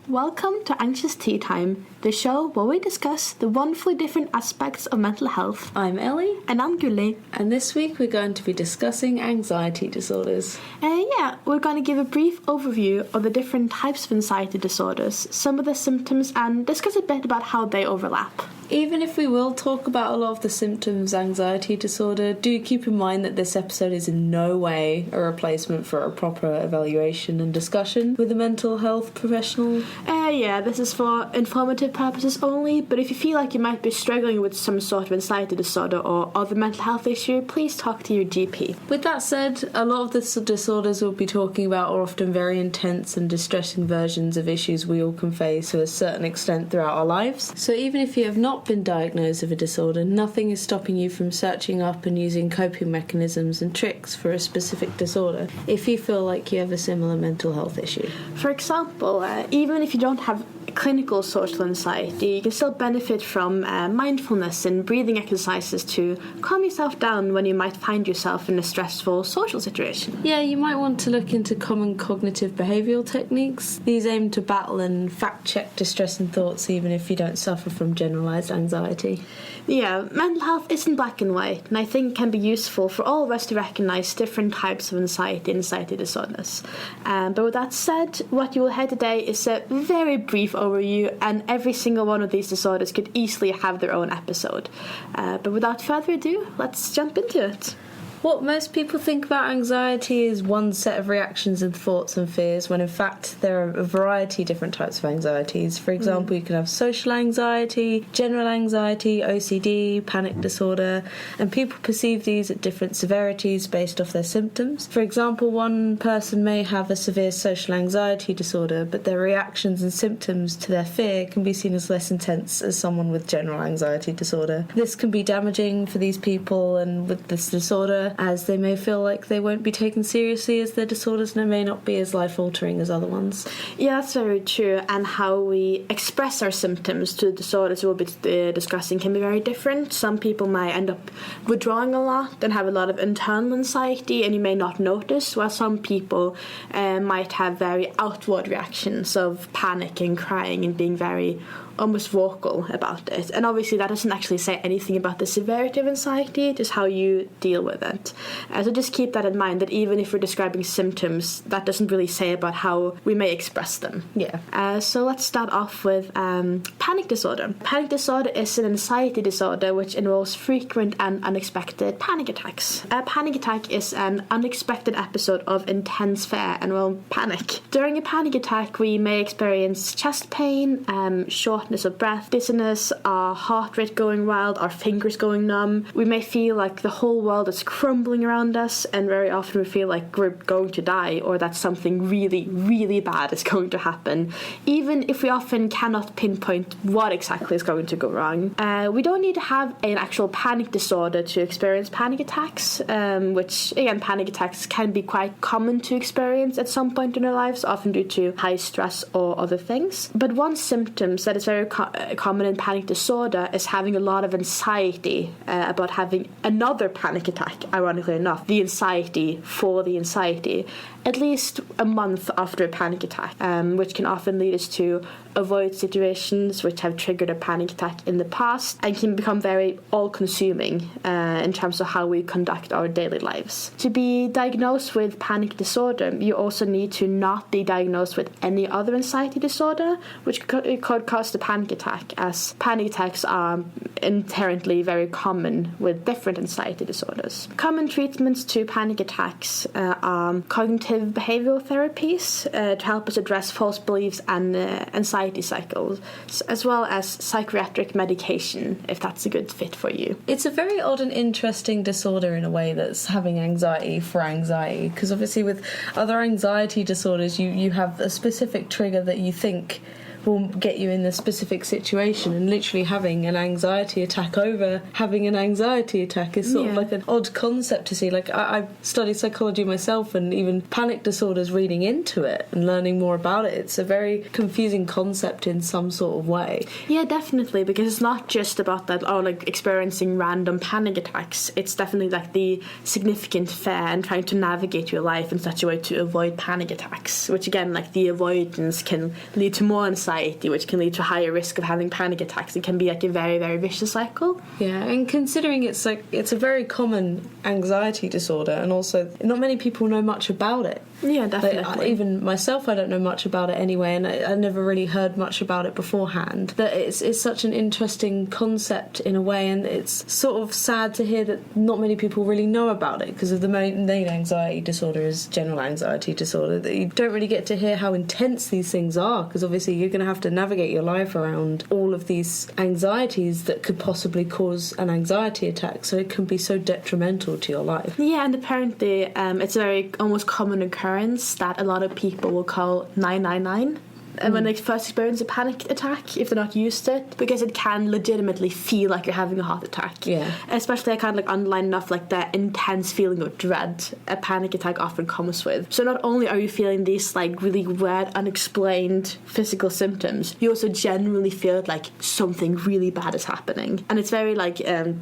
Welcome to Anxious Tea Time, the show where we discuss the wonderfully different aspects of mental health. I'm Ellie. And I'm Gulli. And this week we're going to be discussing anxiety disorders. We're going to give a brief overview of the different types of anxiety disorders, some of the symptoms, and discuss a bit about how they overlap. Even if we will talk about a lot of the symptoms of anxiety disorder, do keep in mind that this episode is in no way a replacement for a proper evaluation and discussion with a mental health professional. This is for informative purposes only, but if you feel like you might be struggling with some sort of anxiety disorder or other mental health issue, please talk to your GP. With that said, a lot of the disorders we'll be talking about are often very intense and distressing versions of issues we all can face to a certain extent throughout our lives. So even if you have not been diagnosed with a disorder, nothing is stopping you from searching up and using coping mechanisms and tricks for a specific disorder if you feel like you have a similar mental health issue. For example, even if you don't have clinical social anxiety, you can still benefit from mindfulness and breathing exercises to calm yourself down when you might find yourself in a stressful social situation. Yeah, you might want to look into common cognitive behavioural techniques. These aim to battle and fact-check distressing thoughts even if you don't suffer from generalised anxiety. Yeah, mental health isn't black and white, and I think can be useful for all of us to recognise different types of anxiety and anxiety disorders. But with that said, what you will hear today is a very brief overview, and every single one of these disorders could easily have their own episode. But without further ado, let's jump into it. What most people think about anxiety is one set of reactions and thoughts and fears, when in fact there are a variety of different types of anxieties. For example, you can have social anxiety, general anxiety, OCD, panic disorder, and people perceive these at different severities based off their symptoms. For example, one person may have a severe social anxiety disorder, but their reactions and symptoms to their fear can be seen as less intense as someone with general anxiety disorder. This can be damaging for these people and with this disorder, as they may feel like they won't be taken seriously as their disorders and may not be as life-altering as other ones. Yeah, that's very true, and how we express our symptoms to the disorders we'll be discussing can be very different. Some people might end up withdrawing a lot and have a lot of internal anxiety, and you may not notice, while some people might have very outward reactions of panic and crying and being very almost vocal about it. And obviously that doesn't actually say anything about the severity of anxiety, just how you deal with it. So just keep that in mind, that even if we're describing symptoms, that doesn't really say about how we may express them. Yeah. So let's start off with panic disorder. Panic disorder is an anxiety disorder which involves frequent and unexpected panic attacks. A panic attack is an unexpected episode of intense fear and panic. During a panic attack, we may experience chest pain, shortness of breath, dizziness, our heart rate going wild, our fingers going numb. We may feel like the whole world is crumbling around us, and very often we feel like we're going to die or that something really, really bad is going to happen, even if we often cannot pinpoint what exactly is going to go wrong. We don't need to have an actual panic disorder to experience panic attacks, which, again, panic attacks can be quite common to experience at some point in our lives, often due to high stress or other things. But one symptom that is very common in panic disorder is having a lot of anxiety about having another panic attack, ironically enough, the anxiety for the anxiety, at least a month after a panic attack, which can often lead us to avoid situations which have triggered a panic attack in the past and can become very all-consuming in terms of how we conduct our daily lives. To be diagnosed with panic disorder, you also need to not be diagnosed with any other anxiety disorder, which could cause the panic attack, as panic attacks are inherently very common with different anxiety disorders. Common treatments to panic attacks are cognitive behavioral therapies to help us address false beliefs and anxiety cycles, as well as psychiatric medication, if that's a good fit for you. It's a very odd and interesting disorder in a way, that's having anxiety for anxiety, because obviously with other anxiety disorders you have a specific trigger that you think will get you in a specific situation, and literally having an anxiety attack over having an anxiety attack is sort of like an odd concept to see. Like I studied psychology myself, and even panic disorders, reading into it and learning more about it, it's a very confusing concept in some sort of way. Yeah, definitely, because it's not just about that, like experiencing random panic attacks. It's definitely like the significant fear and trying to navigate your life in such a way to avoid panic attacks, which again, like the avoidance can lead to more anxiety, which can lead to a higher risk of having panic attacks. It can be like a very, very vicious cycle. Yeah, and considering it's a very common anxiety disorder, and also not many people know much about it. Yeah, definitely. Like, even myself, I don't know much about it anyway, and I never really heard much about it beforehand. That it's such an interesting concept in a way, and it's sort of sad to hear that not many people really know about it, because of the main anxiety disorder is general anxiety disorder, that you don't really get to hear how intense these things are, because obviously you're going to have to navigate your life around all of these anxieties that could possibly cause an anxiety attack, so it can be so detrimental to your life. Yeah, and apparently it's a very almost common occurrence that a lot of people will call 999 and when they first experience a panic attack, if they're not used to it, because it can legitimately feel like you're having a heart attack. Yeah. Especially I kind of like underline enough like that intense feeling of dread a panic attack often comes with. So not only are you feeling these like really weird, unexplained physical symptoms, you also generally feel like something really bad is happening. And it's very like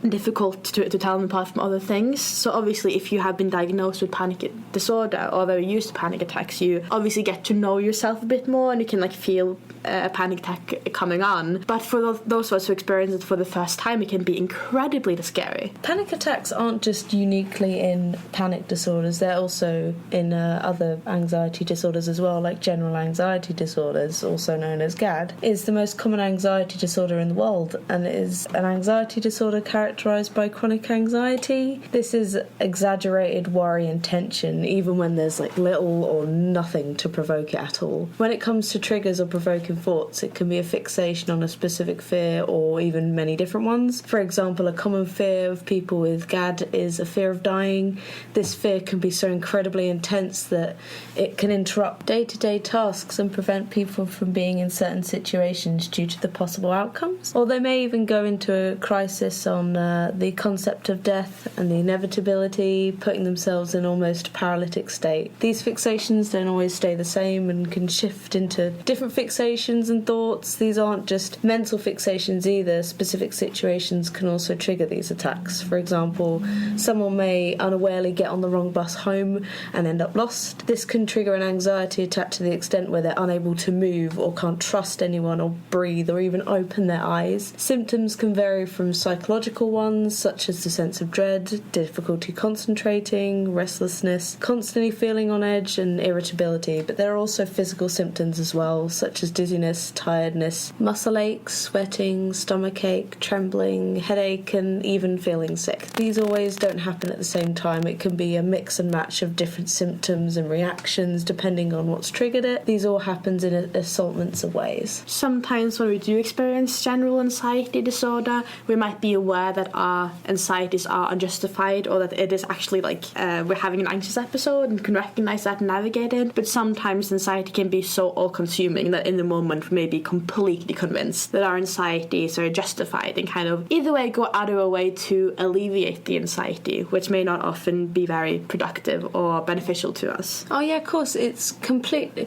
difficult to tell them apart from other things. So obviously if you have been diagnosed with panic disorder or very used to panic attacks, you obviously get to know yourself a bit more, and you can like feel a panic attack coming on. But for those of us who experience it for the first time, it can be incredibly scary. Panic attacks aren't just uniquely in panic disorders, they're also in other anxiety disorders as well, like general anxiety disorders, also known as GAD, is the most common anxiety disorder in the world, and it is an anxiety disorder characterised by chronic anxiety. This is exaggerated worry and tension, even when there's like little or nothing to provoke it at all. When it comes to triggers or provoking thoughts, it can be a fixation on a specific fear or even many different ones. For example, a common fear of people with GAD is a fear of dying. This fear can be so incredibly intense that it can interrupt day-to-day tasks and prevent people from being in certain situations due to the possible outcomes. Or they may even go into a crisis on the concept of death and the inevitability, putting themselves in almost a paralytic state. These fixations don't always stay the same and can shift into different fixations and thoughts. These aren't just mental fixations either. Specific situations can also trigger these attacks. For example, someone may unawarely get on the wrong bus home and end up lost. This can trigger an anxiety attack to the extent where they're unable to move or can't trust anyone or breathe or even open their eyes. Symptoms can vary from psychological ones, such as the sense of dread, difficulty concentrating, restlessness, constantly feeling on edge, and irritability. But there are also physical symptoms as well, such as dizziness, tiredness, muscle aches, sweating, stomachache, trembling, headache, and even feeling sick. These always don't happen at the same time. It can be a mix and match of different symptoms and reactions depending on what's triggered it. These all happens in assortments of ways. Sometimes when we do experience general anxiety disorder, we might be aware that our anxieties are unjustified, or that it is actually like we're having an anxious episode and can recognize that and navigate it. But sometimes anxiety can be so all-consuming that in the moment we may be completely convinced that our anxieties are justified and kind of either way go out of our way to alleviate the anxiety, which may not often be very productive or beneficial to us. Oh yeah, of course, it's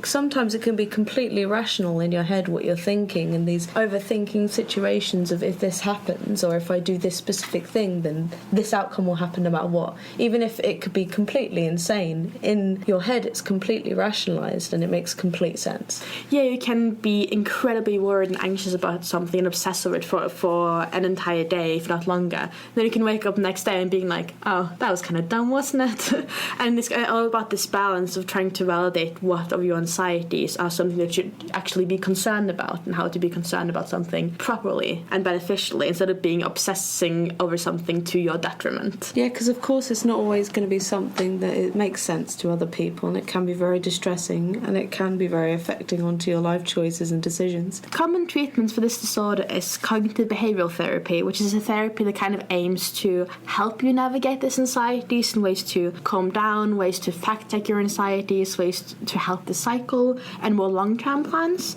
sometimes it can be completely irrational in your head what you're thinking, and these overthinking situations of if this happens or if I do this specific thing then this outcome will happen no matter what. Even if it could be completely insane, in your head it's completely rationalised and it makes complete sense. Yeah, you can be incredibly worried and anxious about something and obsess over it for an entire day, if not longer. Then you can wake up the next day and being like, oh, that was kind of dumb, wasn't it? And it's all about this balance of trying to validate what of your anxieties are something that you should actually be concerned about, and how to be concerned about something properly and beneficially instead of being obsessing over something to your detriment. Yeah, because of course it's not always going to be something that it makes sense to other people, and it can be very distressing and it can be very affecting onto your life choices and decisions. Common treatments for this disorder is cognitive behavioral therapy, which is a therapy that kind of aims to help you navigate this anxieties and ways to calm down, ways to fact check your anxieties, ways to help the cycle, and more long-term plans.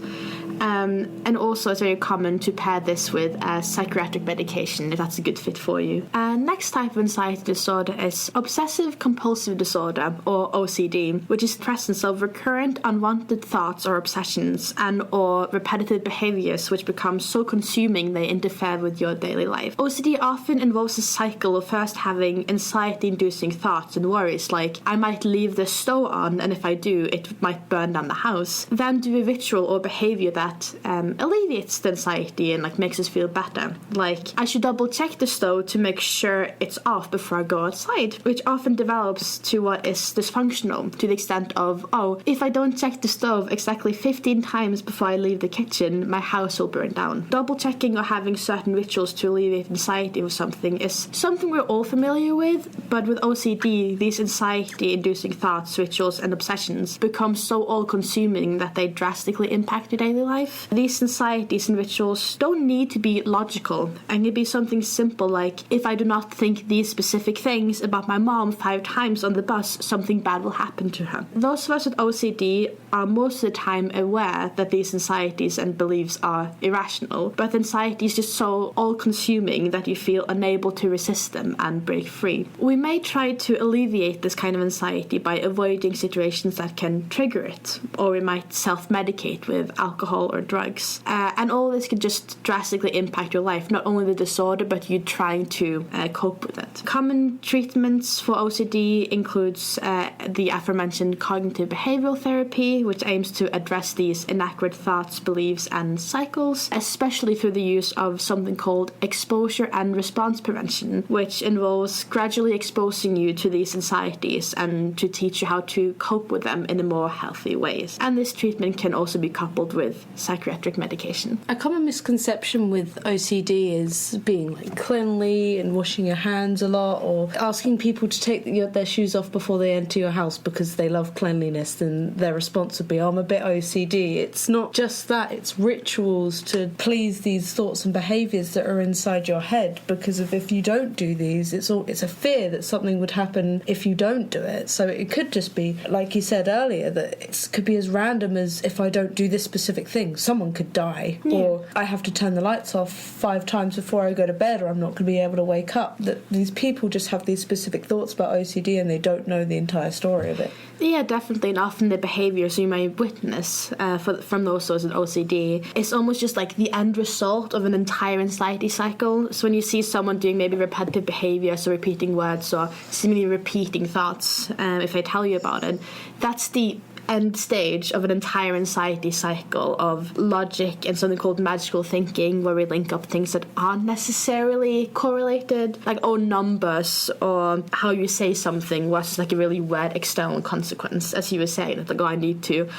And also it's very common to pair this with psychiatric medication if that's a good fit for you. Next type of anxiety disorder is obsessive compulsive disorder, or OCD, which is the presence of recurrent unwanted thoughts or obsessions and or repetitive behaviors which become so consuming they interfere with your daily life. OCD often involves a cycle of first having anxiety-inducing thoughts and worries like, I might leave the stove on, and if I do, it might burn down the house. Then do a ritual or behavior that alleviates the anxiety and like makes us feel better. Like, I should double check the stove to make sure it's off before I go outside, which often develops to what is dysfunctional, to the extent of, oh, if I don't check the stove exactly 15 times before I leave the kitchen, my house will burn down. Double checking or having certain rituals to alleviate anxiety of something is something we're all familiar with, but with OCD, these anxiety-inducing thoughts, rituals, and obsessions become so all-consuming that they drastically impact your daily life. These anxieties and rituals don't need to be logical, and can be something simple like, if I do not think these specific things about my mom 5 times on the bus, something bad will happen to her. Those of us with OCD are most of the time aware that these anxieties and beliefs are irrational, but anxiety is just so all-consuming that you feel unable to resist them and break free. We may try to alleviate this kind of anxiety by avoiding situations that can trigger it, or we might self-medicate with alcohol or drugs. And all this can just drastically impact your life, not only the disorder, but you trying to cope with it. Common treatments for OCD includes the aforementioned cognitive behavioral therapy, which aims to address these inaccurate thoughts, beliefs, and cycles, especially through the use of something called exposure and response prevention, which involves gradually exposing you to these anxieties and to teach you how to cope with them in a more healthy ways. And this treatment can also be coupled with psychiatric medication. A common misconception with OCD is being like cleanly and washing your hands a lot, or asking people to take their shoes off before they enter your house because they love cleanliness, and their response would be, I'm a bit OCD. It's not just that, it's rituals to please these thoughts and behaviours that are inside your head, because if you don't do these, it's a fear that something would happen if you don't do it. So it could just be, like you said earlier, that it could be as random as, if I don't do this specific thing, someone could die, or I have to turn the lights off 5 times before I go to bed, or I'm not going to be able to wake up. That these people just have these specific thoughts about OCD and they don't know the entire story of it. Yeah, definitely, and often the behaviours you may witness from those sorts of OCD is almost just like the end result of an entire anxiety cycle. So when you see someone doing maybe repetitive behaviours or repeating words or seemingly repeating thoughts, if I tell you about it, that's the end stage of an entire anxiety cycle of logic and something called magical thinking, where we link up things that aren't necessarily correlated, like numbers or how you say something was like a really weird external consequence, as you were saying, like, I need to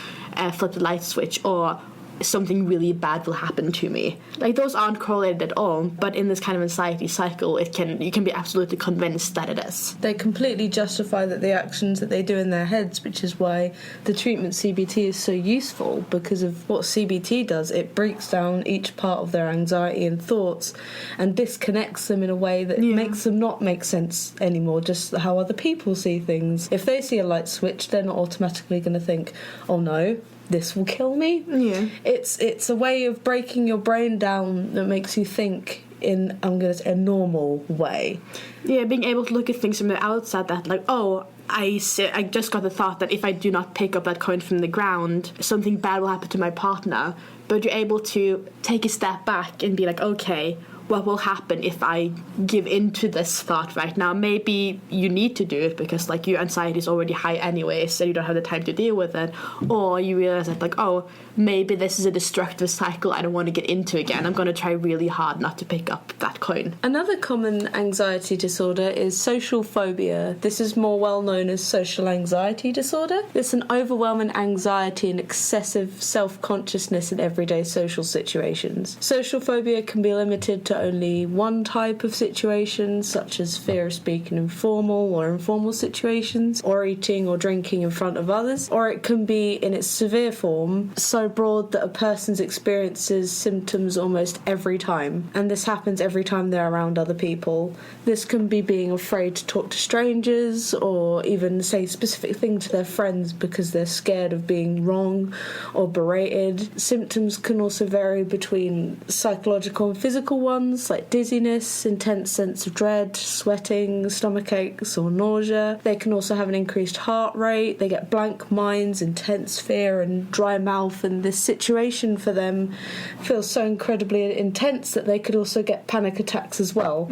flip the light switch, or something really bad will happen to me. Like, those aren't correlated at all, but in this kind of anxiety cycle, you can be absolutely convinced that it is. They completely justify that the actions that they do in their heads, which is why the treatment CBT is so useful, because of what CBT does. It breaks down each part of their anxiety and thoughts and disconnects them in a way that makes them not make sense anymore, just how other people see things. If they see a light switch, they're not automatically going to think, oh no, this will kill me. Yeah. It's a way of breaking your brain down that makes you think in, I'm going to say, a normal way. Yeah, being able to look at things from the outside, that like, oh, I just got the thought that if I do not pick up that coin from the ground, something bad will happen to my partner. But you're able to take a step back and be like, okay, what will happen if I give in to this thought right now? Maybe you need to do it because like your anxiety is already high anyway, so you don't have the time to deal with it. Or you realize that like, oh, maybe this is a destructive cycle I don't want to get into again. I'm going to try really hard not to pick up that coin. Another common anxiety disorder is social phobia. This is more well known as social anxiety disorder. It's an overwhelming anxiety and excessive self-consciousness in everyday social situations. Social phobia can be limited to to only one type of situation, such as fear of speaking in formal or informal situations, or eating or drinking in front of others, or it can be in its severe form, so broad that a person's experiences symptoms almost every time, and this happens every time they're around other people. This can be being afraid to talk to strangers, or even say specific things to their friends because they're scared of being wrong or berated. Symptoms can also vary between psychological and physical ones, like dizziness, intense sense of dread, sweating, stomach aches or nausea. They can also have an increased heart rate, they get blank minds, intense fear and dry mouth, and this situation for them feels so incredibly intense that they could also get panic attacks as well.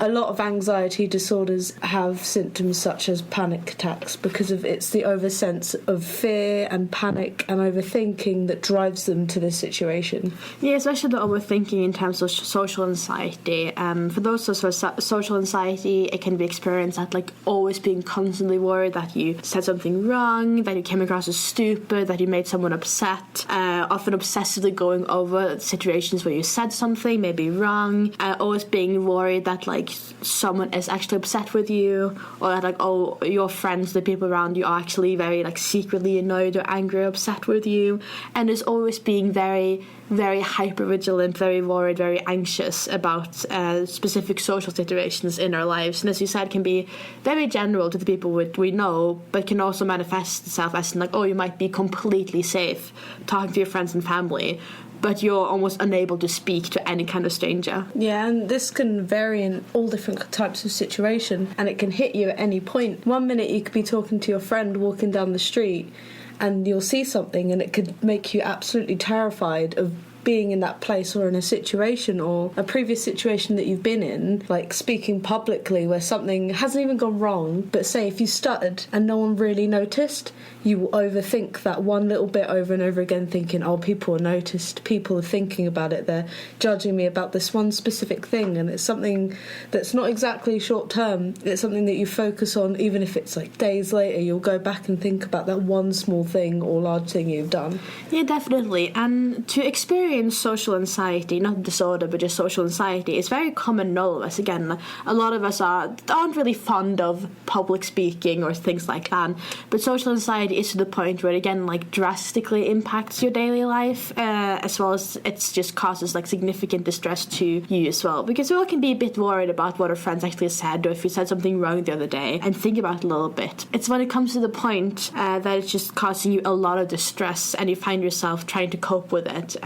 A lot of anxiety disorders have symptoms such as panic attacks because of it's the oversense of fear and panic and overthinking that drives them to this situation. Yeah, especially the overthinking in terms of social anxiety. For those who have social anxiety, it can be experienced at like always being constantly worried that you said something wrong, that you came across as stupid, that you made someone upset, often obsessively going over situations where you said something maybe wrong, always being worried that like someone is actually upset with you, or that like, oh, your friends, the people around you are actually very like secretly annoyed or angry or upset with you, and is always being very, very hyper vigilant, very worried, very anxious about specific social situations in our lives. And as you said, can be very general to the people we know, but can also manifest itself as in like, oh, you might be completely safe talking to your friends and family, but you're almost unable to speak to any kind of stranger. Yeah, and this can vary in all different types of situation, and it can hit you at any point. One minute you could be talking to your friend walking down the street and you'll see something and it could make you absolutely terrified of being in that place or in a situation or a previous situation that you've been in, like speaking publicly where something hasn't even gone wrong, but say if you stuttered and no one really noticed, you will overthink that one little bit over and over again, thinking, oh, people are noticed, people are thinking about it, they're judging me about this one specific thing, and it's something that's not exactly short term, it's something that you focus on. Even if it's like days later, you'll go back and think about that one small thing or large thing you've done. Yeah, definitely. And to experience social anxiety, not disorder but just social anxiety, is very common in all of us. Again, a lot of us aren't really fond of public speaking or things like that, but social anxiety is to the point where it again like drastically impacts your daily life, as well as it just causes like significant distress to you as well, because we all can be a bit worried about what our friends actually said, or if you said something wrong the other day, and think about it a little bit. It's when it comes to the point that it's just causing you a lot of distress and you find yourself trying to cope with it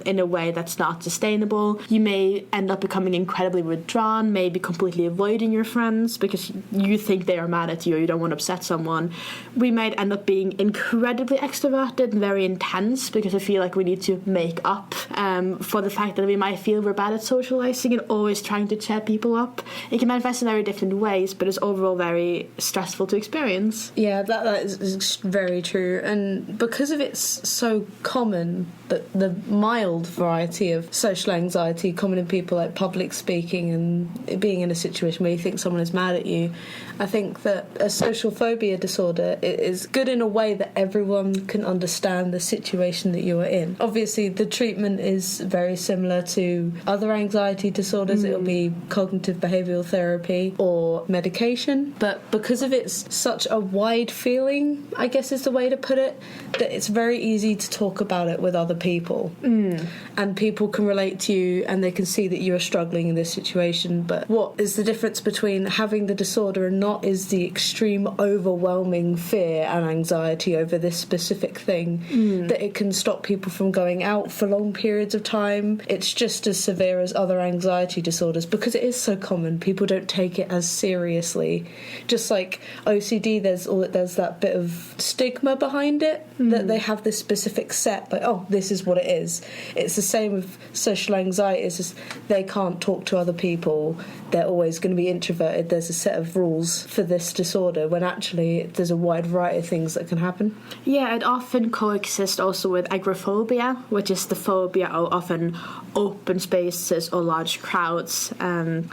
in a way that's not sustainable. You may end up becoming incredibly withdrawn, maybe completely avoiding your friends because you think they are mad at you or you don't want to upset someone. We might end up being incredibly extroverted and very intense because we feel like we need to make up for the fact that we might feel we're bad at socializing and always trying to cheer people up. It can manifest in very different ways, but it's overall very stressful to experience. Yeah, that is very true. And because of it's so common, that the mild variety of social anxiety common in people like public speaking and being in a situation where you think someone is mad at you, I think that a social phobia disorder is good in a way that everyone can understand the situation that you are in. Obviously, the treatment is very similar to other anxiety disorders. It'll be cognitive behavioural therapy or medication. But because of it's such a wide feeling, I guess is the way to put it, that it's very easy to talk about it with other people. And people can relate to you and they can see that you are struggling in this situation. But what is the difference between having the disorder and not is the extreme overwhelming fear and anxiety over this specific thing, that it can stop people from going out for long periods of time. It's just as severe as other anxiety disorders because it is so common. People don't take it as seriously. Just like OCD, there's that bit of stigma behind it, that they have this specific set, like, oh, this is what it is. It's the same with social anxiety. It's just they can't talk to other people, they're always going to be introverted. There's a set of rules for this disorder when actually there's a wide variety of things that can happen. Yeah, it often coexists also with agoraphobia, which is the phobia of often open spaces or large crowds,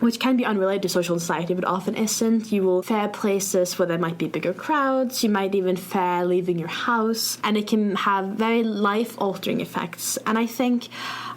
which can be unrelated to social anxiety but often isn't. You will fear places where there might be bigger crowds, you might even fear leaving your house, and it can have very life-altering effects. And I think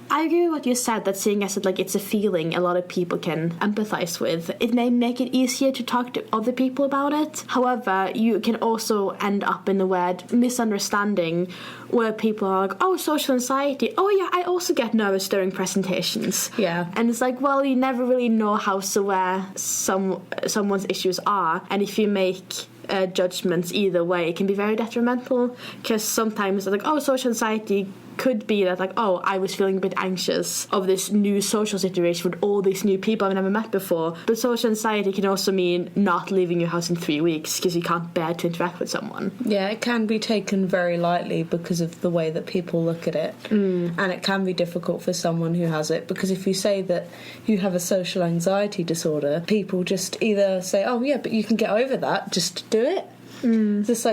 I agree with what you said, that seeing as it's a feeling a lot of people can empathize with, it may make it easier to talk to other people about it. However, you can also end up in a weird misunderstanding where people are like, oh, social anxiety, oh yeah, I also get nervous during presentations. Yeah. And it's like, well, you never really know how severe someone's issues are, and if you make judgments either way, it can be very detrimental, because sometimes it's like, oh, social anxiety could be that I was feeling a bit anxious of this new social situation with all these new people I've never met before. But social anxiety can also mean not leaving your house in 3 weeks because you can't bear to interact with someone. Yeah, it can be taken very lightly because of the way that people look at it. And it can be difficult for someone who has it, because if you say that you have a social anxiety disorder, people just either say, oh yeah, but you can get over that, just do it. Just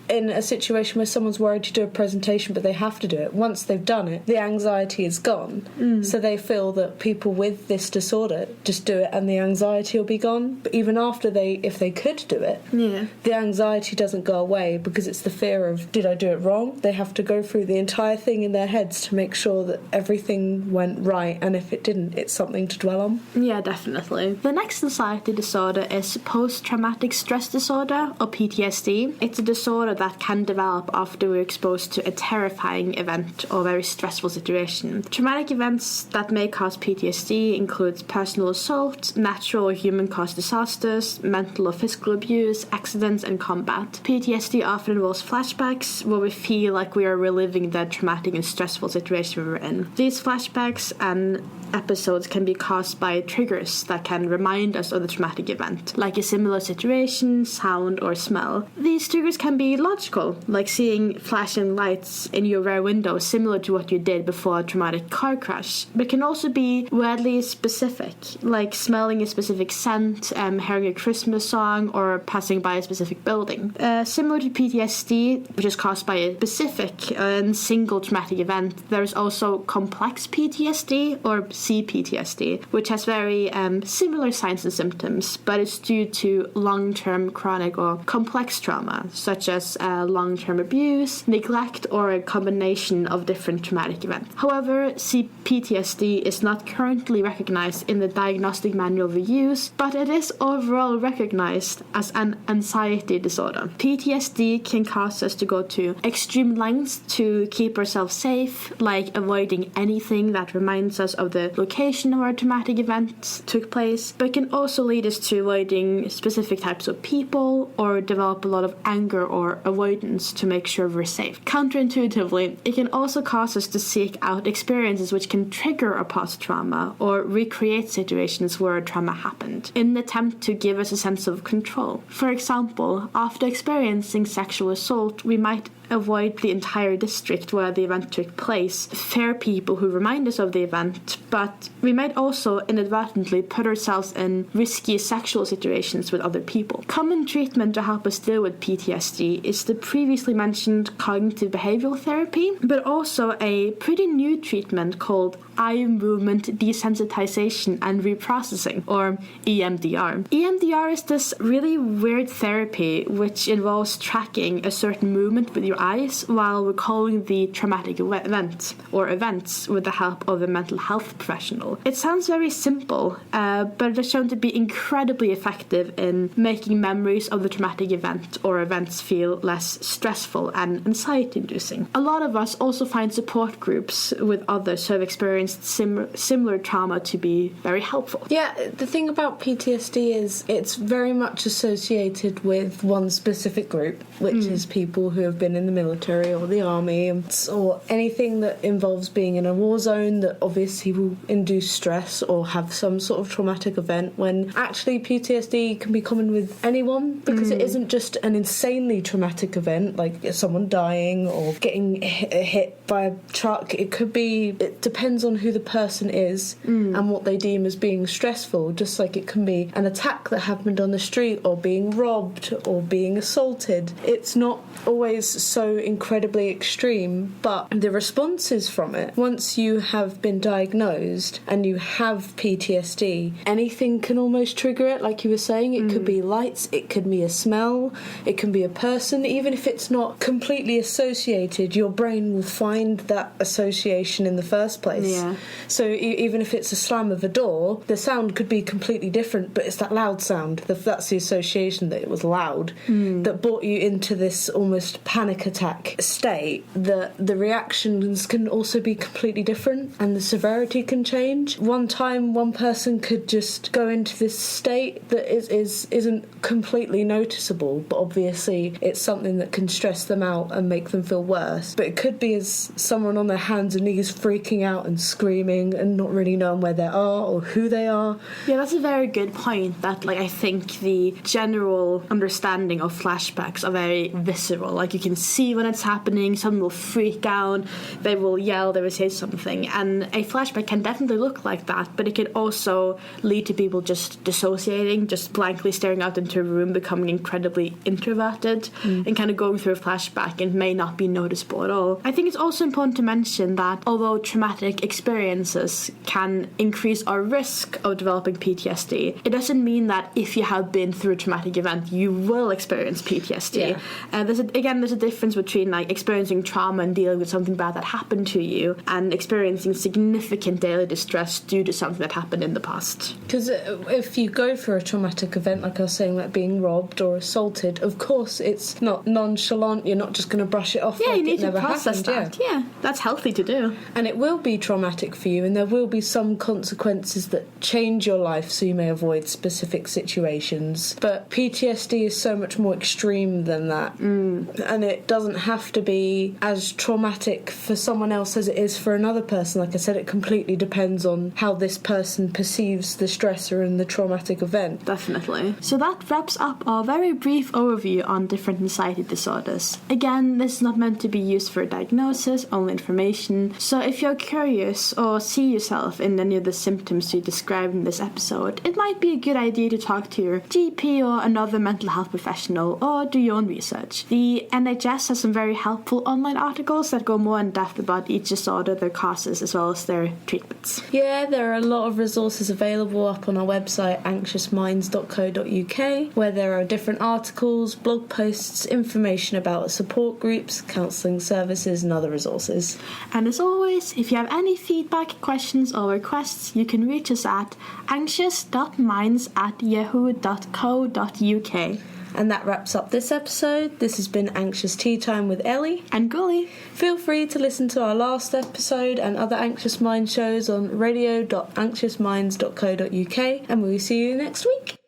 in a situation where someone's worried to do a presentation but they have to do it, once they've done it, the anxiety is gone. So they feel that people with this disorder just do it and the anxiety will be gone. But even after if they could do it, the anxiety doesn't go away, because it's the fear of, did I do it wrong? They have to go through the entire thing in their heads to make sure that everything went right, and if it didn't, it's something to dwell on. Yeah, definitely. The next anxiety disorder is post-traumatic stress disorder, or PTSD. It's a disorder that can develop after we're exposed to a terrifying event or very stressful situation. Traumatic events that may cause PTSD include personal assault, natural or human-caused disasters, mental or physical abuse, accidents, and combat. PTSD often involves flashbacks where we feel like we are reliving the traumatic and stressful situation we were in. These flashbacks and episodes can be caused by triggers that can remind us of the traumatic event, like a similar situation, sound, or smell. These triggers can be logical, like seeing flashing lights in your rear window, similar to what you did before a traumatic car crash, but can also be weirdly specific, like smelling a specific scent, hearing a Christmas song, or passing by a specific building. Similar to PTSD, which is caused by a specific and single traumatic event, there is also complex PTSD, or CPTSD, which has very similar signs and symptoms, but it's due to long-term chronic or complex trauma, such as long-term abuse, neglect, or a combination of different traumatic events. However, CPTSD is not currently recognized in the diagnostic manual we use, but it is overall recognized as an anxiety disorder. PTSD can cause us to go to extreme lengths to keep ourselves safe, like avoiding anything that reminds us of the location where a traumatic event took place, but can also lead us to avoiding specific types of people or develop a lot of anger or avoidance to make sure we're safe. Counterintuitively, it can also cause us to seek out experiences which can trigger a past trauma or recreate situations where a trauma happened in an attempt to give us a sense of control. For example, after experiencing sexual assault, we might avoid the entire district where the event took place, fear people who remind us of the event, but we might also inadvertently put ourselves in risky sexual situations with other people. Common treatment to help us deal with PTSD is the previously mentioned cognitive behavioral therapy, but also a pretty new treatment called eye movement desensitization and reprocessing, or EMDR. EMDR is this really weird therapy which involves tracking a certain movement with your eyes while recalling the traumatic event or events with the help of a mental health professional. It sounds very simple, but it is shown to be incredibly effective in making memories of the traumatic event or events feel less stressful and anxiety-inducing. A lot of us also find support groups with others who have experienced similar trauma to be very helpful. Yeah, the thing about PTSD is it's very much associated with one specific group, which is people who have been in the military or the army, or anything that involves being in a war zone that obviously will induce stress or have some sort of traumatic event, when actually PTSD can be common with anyone, because it isn't just an insanely traumatic event like someone dying or getting hit by a truck. It depends on who the person is and what they deem as being stressful, just like it can be an attack that happened on the street or being robbed or being assaulted. It's not always so incredibly extreme, but the responses from it, once you have been diagnosed and you have PTSD, anything can almost trigger it. Like you were saying, it could be lights, it could be a smell, it can be a person, often, even if it's not completely associated, your brain will find that association in the first place. Yeah. So even if it's a slam of a door, the sound could be completely different, but it's that loud sound. That's the association that it was loud that brought you into this almost panic attack state. That the reactions can also be completely different, and the severity can change. One time, one person could just go into this state that isn't completely noticeable, but obviously it's something that can stress them out and make them feel worse. But it could be as someone on their hands and knees freaking out and screaming and not really knowing where they are or who they are. Yeah, that's a very good point. That, like, I think the general understanding of flashbacks are very visceral. Like, you can see when it's happening, someone will freak out, they will yell, they will say something, and a flashback can definitely look like that, but it can also lead to people just dissociating, just blankly staring out into a room, becoming incredibly introverted, and kind of going through a flashback and may not be noticeable at all. I think it's also important to mention that although traumatic experiences can increase our risk of developing PTSD, it doesn't mean that if you have been through a traumatic event, you will experience PTSD. Yeah. There's a difference between like experiencing trauma and dealing with something bad that happened to you and experiencing significant daily distress due to something that happened in the past. Because if you go through a traumatic event, like I was saying, like being robbed or assaulted, of course it's not nonchalant. You're not just going to brush it off. Yeah, like you need it never to process happened. that. Yeah, that's healthy to do. And it will be traumatic for you, and there will be some consequences that change your life, so you may avoid specific situations. But PTSD is so much more extreme than that, and it doesn't have to be as traumatic for someone else as it is for another person. Like I said, it completely depends on how this person perceives the stressor and the traumatic event. Definitely. So that wraps up our very brief overview on different anxiety disorders. Again, this is not meant to be used for a diagnosis, only information. So if you're curious or see yourself in any of the symptoms we described in this episode, it might be a good idea to talk to your GP or another mental health professional, or do your own research. The NHS has some very helpful online articles that go more in depth about each disorder, their causes, as well as their treatments. Yeah, there are a lot of resources available up on our website, anxiousminds.co.uk, where there are different articles, blog posts, information about support groups, counselling services and other resources. And as always, if you have any feedback, questions or requests, you can reach us at anxious.minds@yahoo.co.uk. And that wraps up this episode. This has been Anxious Tea Time with Ellie and Gulli. Feel free to listen to our last episode and other Anxious Mind shows on radio.anxiousminds.co.uk, and we'll see you next week.